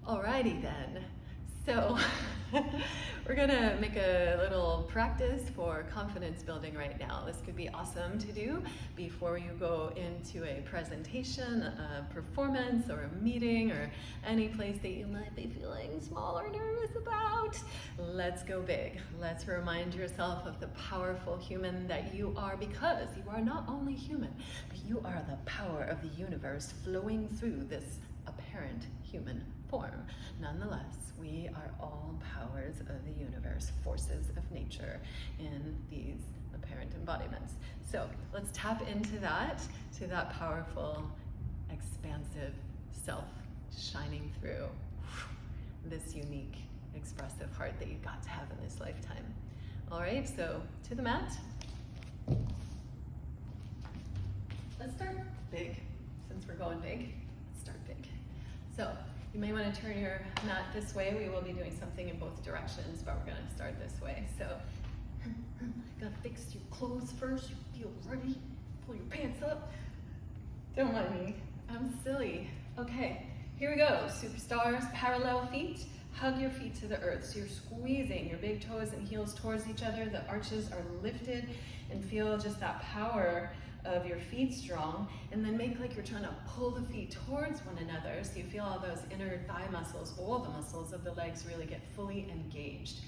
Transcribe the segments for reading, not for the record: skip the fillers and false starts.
Alrighty then. So we're gonna make a little practice for confidence building right now. This could be awesome to do before you go into a presentation, a performance, or a meeting, or any place that you might be feeling small or nervous about. Let's go big. Let's remind yourself of the powerful human that you are, because you are not only human, but you are the power of the universe flowing through this apparent human form. Nonetheless, we are all powers of the universe, forces of nature in these apparent embodiments. So let's tap into that, to that powerful, expansive self shining through this unique, expressive heart that you've got to have in this lifetime. All right, so to the mat. Let's start big. Since we're going big, let's start big. So you may want to turn your mat this way. We will be doing something in both directions, but we're going to start this way. So gotta fix your clothes first. You feel ready. Pull your pants up. Don't mind me. I'm silly. Okay, here we go. Superstars, parallel feet. Hug your feet to the earth. So you're squeezing your big toes and heels towards each other. The arches are lifted, and feel just that power of your feet strong, and then make like you're trying to pull the feet towards one another, so you feel all those inner thigh muscles, all the muscles of the legs really get fully engaged.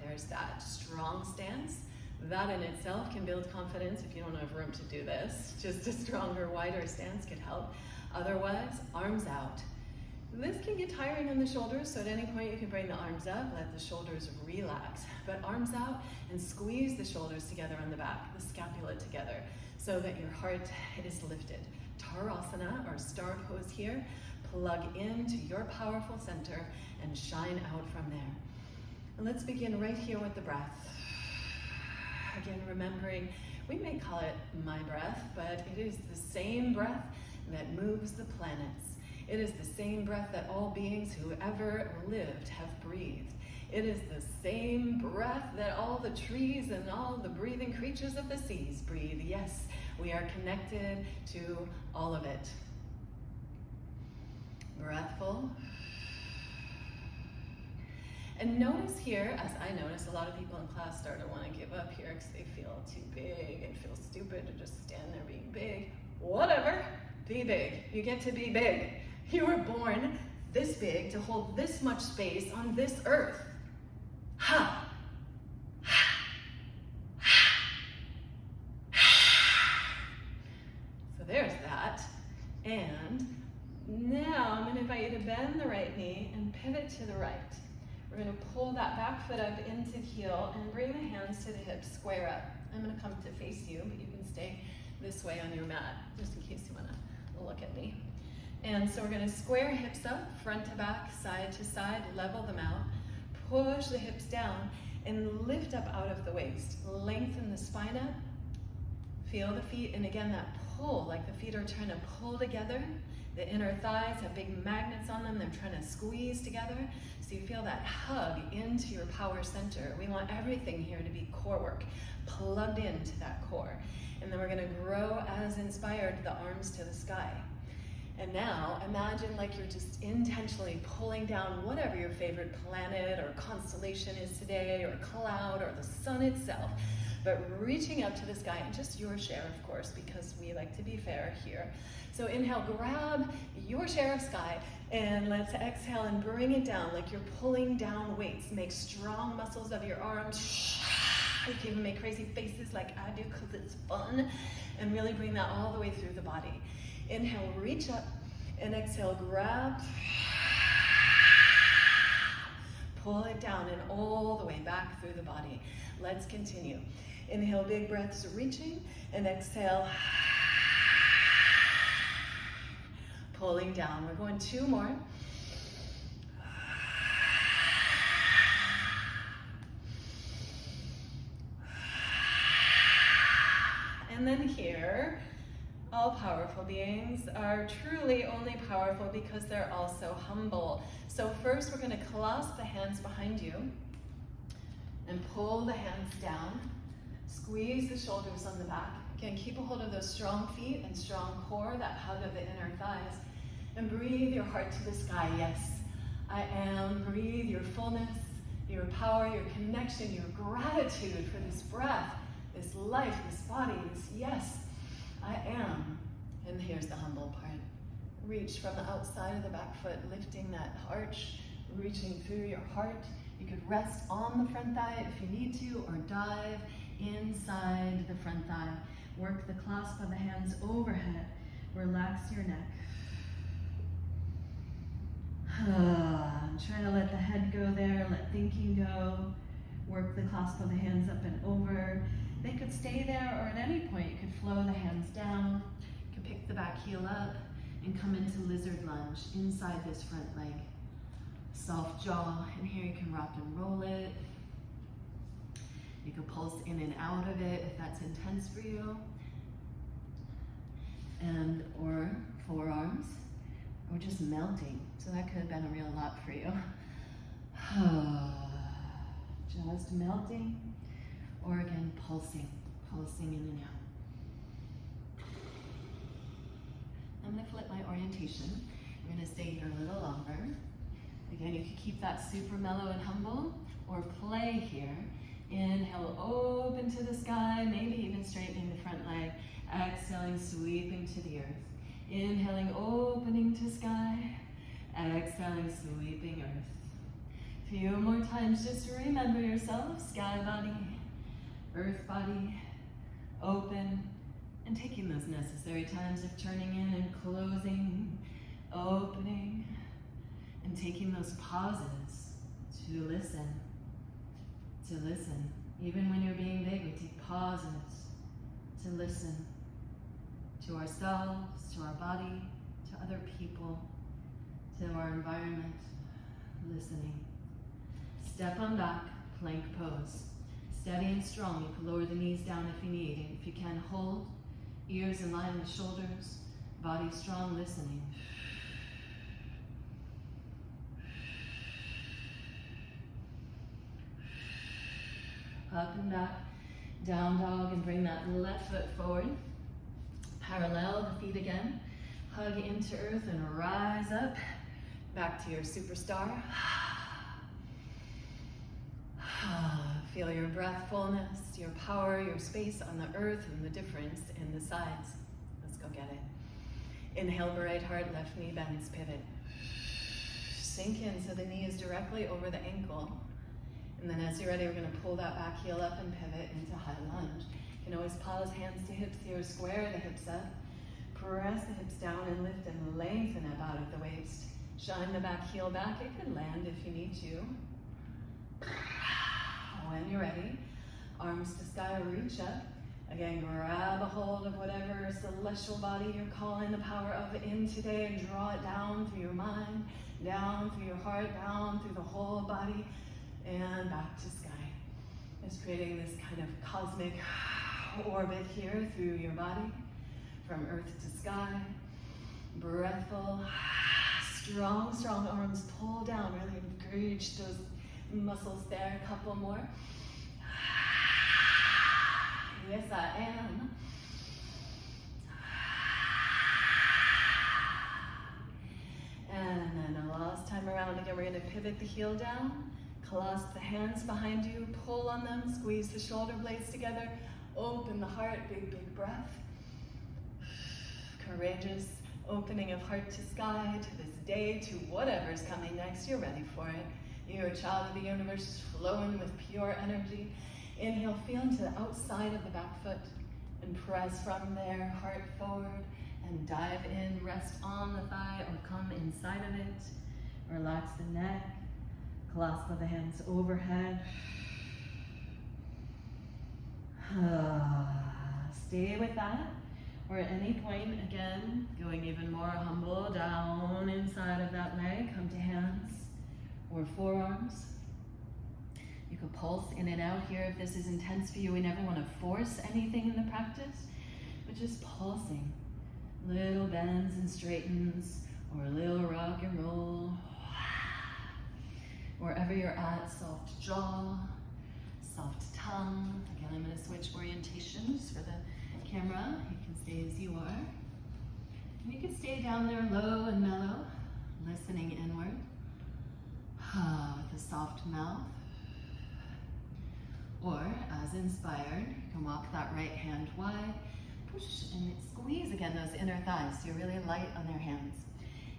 There's that strong stance. That in itself can build confidence if you don't have room to do this. Just a stronger, wider stance could help. Otherwise, arms out. This can get tiring in the shoulders, so at any point you can bring the arms up, let the shoulders relax. But arms out and squeeze the shoulders together on the back, the scapula together, so that your heart is lifted. Tarasana, or star pose here. Plug into your powerful center and shine out from there. And let's begin right here with the breath. Again, remembering, we may call it my breath, but it is the same breath that moves the planets. It is the same breath that all beings who ever lived have breathed. It is the same breath that all the trees and all the breathing creatures of the seas breathe. Yes, we are connected to all of it. Breathful. And notice here, as I notice, a lot of people in class start to want to give up here because they feel too big and feel stupid to just stand there being big. Whatever, be big. You get to be big. You were born this big to hold this much space on this earth. Ha! So there's that. And now I'm going to invite you to bend the right knee and pivot to the right. We're going to pull that back foot up into the heel and bring the hands to the hips, square up. I'm going to come to face you, but you can stay this way on your mat, just in case you want to look at me. And so we're going to square hips up, front to back, side to side, level them out, push the hips down, and lift up out of the waist. Lengthen the spine up, feel the feet, and again that pull, like the feet are trying to pull together. The inner thighs have big magnets on them, they're trying to squeeze together. So you feel that hug into your power center. We want everything here to be core work, plugged into that core. And then we're going to grow as inspired, the arms to the sky. And now imagine like you're just intentionally pulling down whatever your favorite planet or constellation is today, or cloud, or the sun itself, but reaching up to the sky, and just your share, of course, because we like to be fair here. So inhale, grab your share of sky, and let's exhale and bring it down like you're pulling down weights. Make strong muscles of your arms. You can even make crazy faces like I do because it's fun, and really bring that all the way through the body. Inhale, reach up, and exhale, grab. Pull it down and all the way back through the body. Let's continue. Inhale, big breaths, reaching, and exhale, pulling down. We're going 2 more. And then here, all powerful beings are truly only powerful because they're also humble. So first we're going to clasp the hands behind you and pull the hands down. Squeeze the shoulders on the back. Again, keep a hold of those strong feet and strong core, that hug of the inner thighs. And breathe your heart to the sky. Yes, I am. Breathe your fullness, your power, your connection, your gratitude for this breath, this life, this body, this yes, I am. And here's the humble part. Reach from the outside of the back foot, lifting that arch, reaching through your heart. You could rest on the front thigh if you need to, or dive inside the front thigh. Work the clasp of the hands overhead. Relax your neck. Try to let the head go there, let thinking go. Work the clasp of the hands up and over. They could stay there, or at any point you could flow the hands down. You could pick the back heel up and come into lizard lunge inside this front leg. Soft jaw, and here you can rock and roll it. You can pulse in and out of it if that's intense for you. And or forearms, or just melting. So that could have been a real lot for you. Just melting, or again, pulsing in and out. I'm gonna flip my orientation. I'm gonna stay here a little longer. Again, you can keep that super mellow and humble, or play here. Inhale, open to the sky, maybe even straightening the front leg. Exhaling, sweeping to the earth. Inhaling, opening to sky. Exhaling, sweeping earth. Few more times, just remember yourself, sky body, earth body, open, and taking those necessary times of turning in and closing, opening, and taking those pauses to listen. Even when you're being big, we take pauses to listen to ourselves, to our body, to other people, to our environment, listening. Step on back, plank pose. Steady and strong. You can lower the knees down if you need, and if you can, hold. Ears in line with shoulders. Body strong, listening. Up and back, down dog, and bring that left foot forward. Parallel the feet again. Hug into earth and rise up. Back to your superstar. Feel your breath fullness, your power, your space on the earth, and the difference in the sides. Let's go get it. Inhale, right heart, left knee bends, pivot. Sink in so the knee is directly over the ankle. And then as you're ready, we're gonna pull that back heel up and pivot into high lunge. You can always pause, hands to hips here, square the hips up. Press the hips down and lift and lengthen up out of the waist. Shine the back heel back. It can land if you need to. When you're ready, arms to sky, reach up. Again, grab a hold of whatever celestial body you're calling the power of in today and draw it down through your mind, down through your heart, down through the whole body, and back to sky. Just creating this kind of cosmic orbit here through your body, from earth to sky. Breathful, strong, strong arms pull down, really engage those muscles there. A couple more. Yes, I am. And then a last time around, again, we're gonna pivot the heel down, clasp the hands behind you, pull on them, squeeze the shoulder blades together, open the heart, big, big breath. Courageous opening of heart to sky, to this day, to whatever's coming next. You're ready for it. You're a child of the universe, flowing with pure energy. Inhale, feel into the outside of the back foot and press from there, heart forward, and dive in. Rest on the thigh or come inside of it. Relax the neck, clasp of the hands overhead. Stay with that. Or at any point, again, going even more humble, down inside of that leg, come to hands or forearms. You can pulse in and out here if this is intense for you. We never want to force anything in the practice, but just pulsing. Little bends and straightens, or a little rock and roll. Wherever you're at, soft jaw, soft tongue. Again, I'm going to switch orientations for the camera, you can stay as you are. And you can stay down there low and mellow, listening inward, with a soft mouth. Or, as inspired, you can walk that right hand wide, push and squeeze again those inner thighs so you're really light on their hands.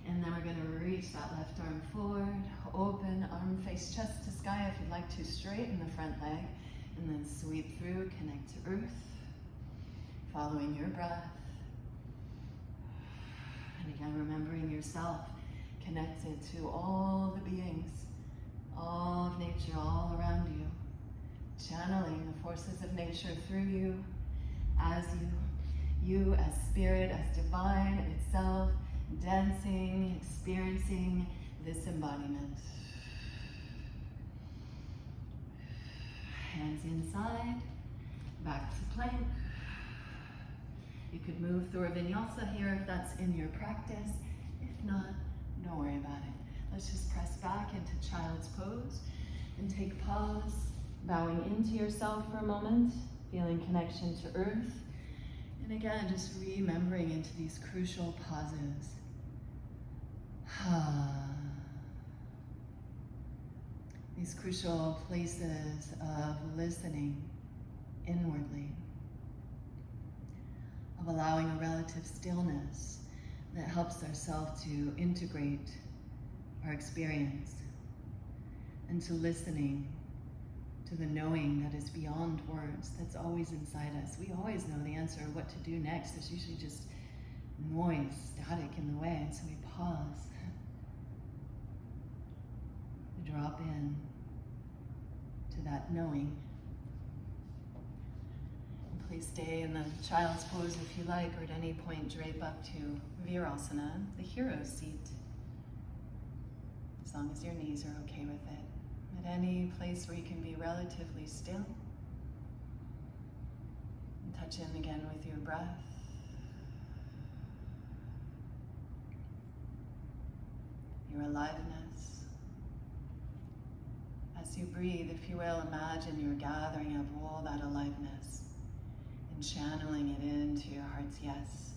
And then we're going to reach that left arm forward, open, arm face chest to sky if you'd like to, straighten the front leg, and then sweep through, connect to earth, following your breath. And again, remembering yourself connected to all the beings, all of nature, all around you, channeling the forces of nature through you as you as spirit, as divine itself, dancing, experiencing this embodiment. Hands inside, back to plank. You could move through a vinyasa here if that's in your practice. If not, don't worry about it. Let's just press back into child's pose and take pause, bowing into yourself for a moment, feeling connection to earth. And again, just remembering into these crucial pauses. These crucial places of listening inwardly, of allowing a relative stillness that helps ourselves to integrate our experience, and to listening to the knowing that is beyond words, that's always inside us. We always know the answer, what to do next. There's usually just noise, static in the way, and so we pause. We drop in to that knowing. And please stay in the child's pose if you like, or at any point drape up to Virasana, the hero seat, as long as your knees are okay with it. At any place where you can be relatively still. And touch in again with your breath. Your aliveness. As you breathe, if you will, imagine you're gathering up all that aliveness and channeling it into your heart's yes.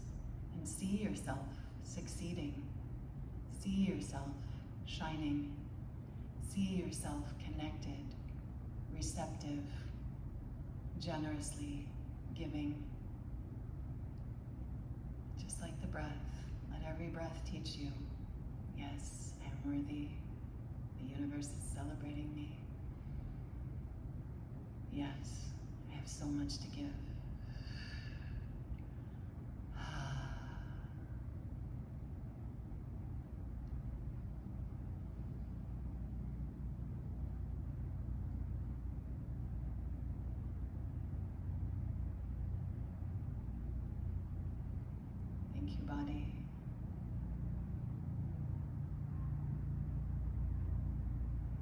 And see yourself succeeding. See yourself shining. See yourself connected, receptive, generously giving. Just like the breath, let every breath teach you, yes, I am worthy. The universe is celebrating me. Yes, I have so much to give. Thank you, body.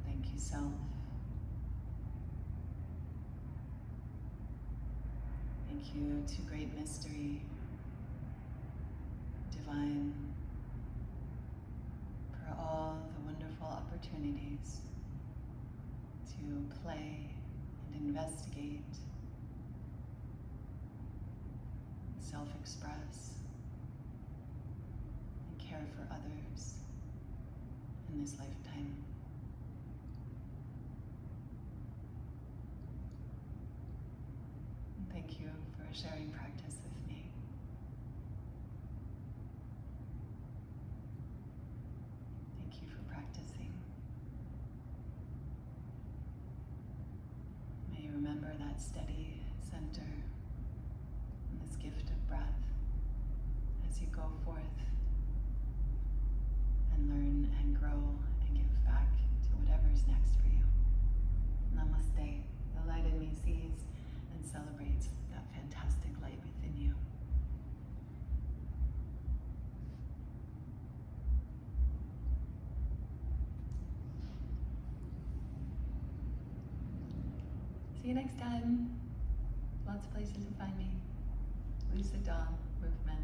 Thank you, self. Thank you to great mystery, divine, for all the wonderful opportunities to play and investigate, self-express, and care for others in this lifetime. And thank you for sharing practice with me. Thank you for practicing. May you remember that steady center and this gift of breath as you go forth and learn and grow and give back to whatever's next for you. Namaste. The light in me sees and celebrates that fantastic light within you. See you next time. Lots of places to find me. Lucid Dawn Movement.